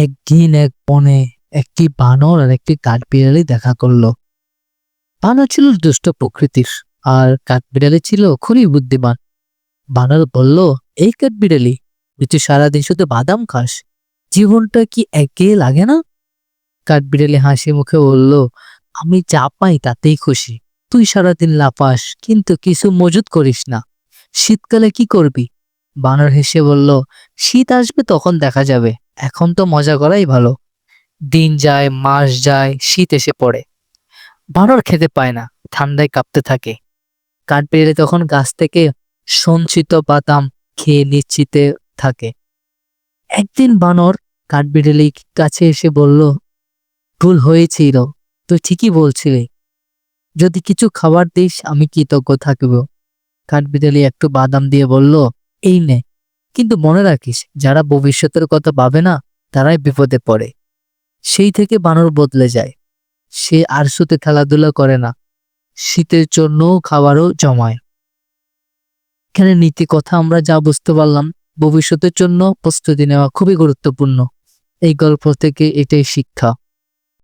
একদিন এক বনে একটি বানর আর একটি কাঠবিড়ালি দেখা করলো। বানর ছিল দুষ্ট প্রকৃতির, আর কাঠবিড়ালি ছিল খুবই বুদ্ধিমান। বানর বলল, এই কাঠবিড়ালি, তুই সারাদিন শুধু বাদাম খাস, জীবনটা কি একঘেয়ে লাগে না? কাঠবিড়ালি হাসি মুখে বলল, আমি যা পাই তাতেই খুশি। তুই সারাদিন লাফাস কিন্তু কিছু মজুত করিস না, শীতকালে কি করবি? বানর হেসে বলল, শীত আসবে তখন দেখা যাবে, এখন তো মজা করাই ভালো। দিন যায়, মাস যায়, শীত এসে পড়ে। বানর খেতে পায় না, ঠান্ডায় কাঁপতে থাকে। কাঠবিড়ালি তখন গাছ থেকে সঞ্চিত বাদাম খেয়ে নিশ্চিতে থাকে। একদিন বানর কাঠবিড়ালির কাছে এসে বলল, ভুল হয়েছিল, তুই ঠিকই বলছিলি, যদি কিছু খাবার দিস আমি কৃতজ্ঞ থাকব। কাঠবিড়ালি একটু বাদাম দিয়ে বলল, এই নে, কিন্তু মনে রাখিস, যারা ভবিষ্যতের কথা ভাবে না তারাই বিপদে পড়ে। সেই থেকে বানর বদলে যায়। সে আর শুধু খেলাধুলা করে না, শীতের জন্য খাবারও জমায়। এখানে নীতি কথা আমরা যা বুঝতে পারলাম, ভবিষ্যতের জন্য প্রস্তুতি নেওয়া খুবই গুরুত্বপূর্ণ। এই গল্প থেকে এটাই শিক্ষা।